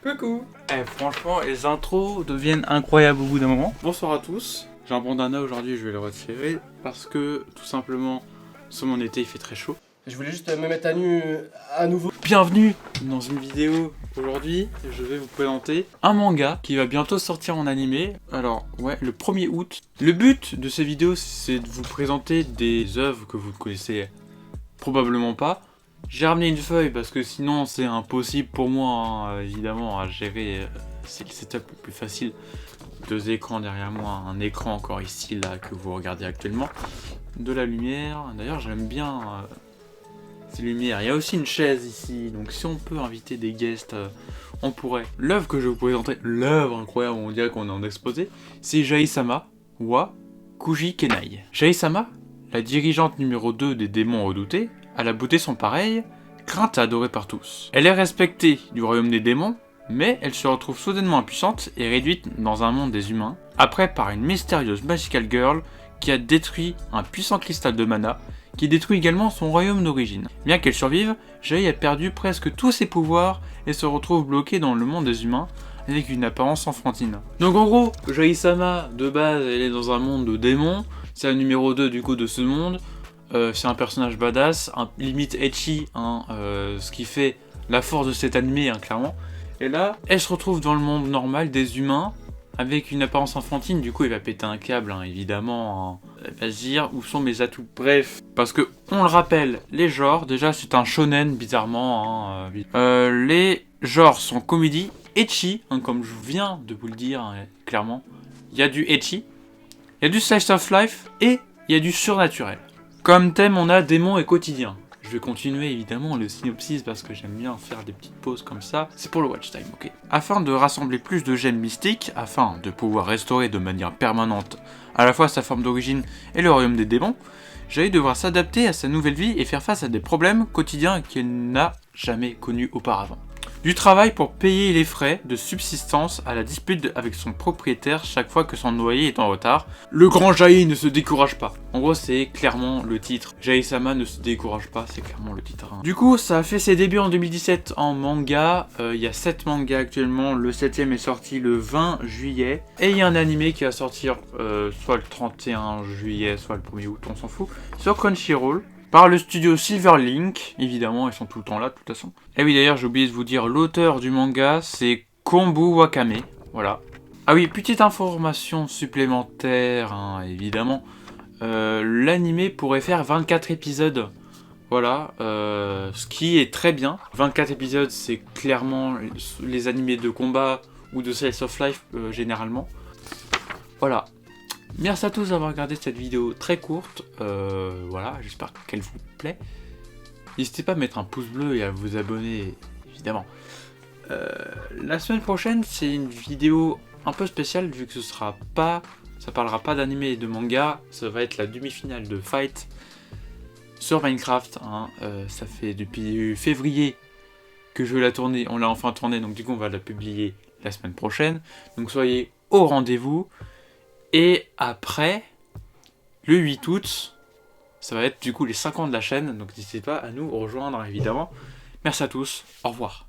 Coucou. Franchement, les intros deviennent incroyables au bout d'un moment. Bonsoir à tous. J'ai un bandana aujourd'hui, je vais le retirer parce que tout simplement, sur mon été, il fait très chaud. Je voulais juste me mettre à nu à nouveau. Bienvenue dans une vidéo. Aujourd'hui, je vais vous présenter un manga qui va bientôt sortir en animé. Alors, ouais, le 1er août. Le but de ces vidéos, c'est de vous présenter des œuvres que vous ne connaissez probablement pas. J'ai ramené une feuille parce que sinon c'est impossible pour moi, évidemment, à gérer. C'est le setup le plus facile. 2 écrans derrière moi, un écran encore ici, là, que vous regardez actuellement. De la lumière. D'ailleurs, j'aime bien ces lumières. Il y a aussi une chaise ici, donc si on peut inviter des guests, on pourrait. L'œuvre que je vais vous présenter, l'œuvre incroyable, on dirait qu'on est en exposé, c'est Jae-sama wa Kuji Kenai. Jae-sama, la dirigeante numéro 2 des démons redoutés, a la beauté sans pareille, crainte et adorée par tous. Elle est respectée du royaume des démons, mais elle se retrouve soudainement impuissante et réduite dans un monde des humains, après par une mystérieuse Magical Girl qui a détruit un puissant cristal de mana, qui détruit également son royaume d'origine. Bien qu'elle survive, Jae a perdu presque tous ses pouvoirs et se retrouve bloquée dans le monde des humains, avec une apparence enfantine. Donc en gros, Jae-sama, de base, elle est dans un monde de démons, c'est la numéro 2 du coup de ce monde. C'est un personnage badass, limite ecchi, ce qui fait la force de cet animé, clairement. Et là, elle se retrouve dans le monde normal des humains, avec une apparence enfantine, du coup elle va péter un câble, évidemment. Elle va se dire, où sont mes atouts? Bref, parce que, on le rappelle, les genres, déjà c'est un shonen, bizarrement. Les genres sont comédie, ecchi, comme je viens de vous le dire, clairement. Il y a du ecchi, il y a du slice of life, et il y a du surnaturel. Comme thème, on a démons et quotidien. Je vais continuer évidemment le synopsis parce que j'aime bien faire des petites pauses comme ça. C'est pour le watch time, ok. Afin de rassembler plus de gemmes mystiques, afin de pouvoir restaurer de manière permanente à la fois sa forme d'origine et le royaume des démons, Jae devra s'adapter à sa nouvelle vie et faire face à des problèmes quotidiens qu'elle n'a jamais connus auparavant. Du travail pour payer les frais de subsistance à la dispute avec son propriétaire chaque fois que son loyer est en retard. Le grand Jae ne se décourage pas. En gros, c'est clairement le titre. Jae-sama ne se décourage pas, c'est clairement le titre. Du coup, ça a fait ses débuts en 2017 en manga. Il y a 7 mangas actuellement. Le 7ème est sorti le 20 juillet. Et il y a un animé qui va sortir soit le 31 juillet, soit le 1er août, on s'en fout, sur Crunchyroll. Par le studio Silverlink, évidemment, ils sont tout le temps là, de toute façon. Et oui, d'ailleurs, j'ai oublié de vous dire, l'auteur du manga, c'est Kombu Wakame, voilà. Ah oui, petite information supplémentaire, évidemment. L'animé pourrait faire 24 épisodes, voilà, ce qui est très bien. 24 épisodes, c'est clairement les animés de combat ou de Slice of Life, généralement. Voilà. Merci à tous d'avoir regardé cette vidéo très courte, voilà, j'espère qu'elle vous plaît. N'hésitez pas à mettre un pouce bleu et à vous abonner, évidemment. La semaine prochaine, c'est une vidéo un peu spéciale, vu que ça parlera pas d'anime et de manga, ça va être la demi-finale de Fight sur Minecraft. Ça fait depuis février que je vais la tourner, on l'a enfin tournée, donc du coup on va la publier la semaine prochaine. Donc soyez au rendez-vous. Et après, le 8 août, ça va être du coup les 5 ans de la chaîne, donc n'hésitez pas à nous rejoindre évidemment. Merci à tous, au revoir.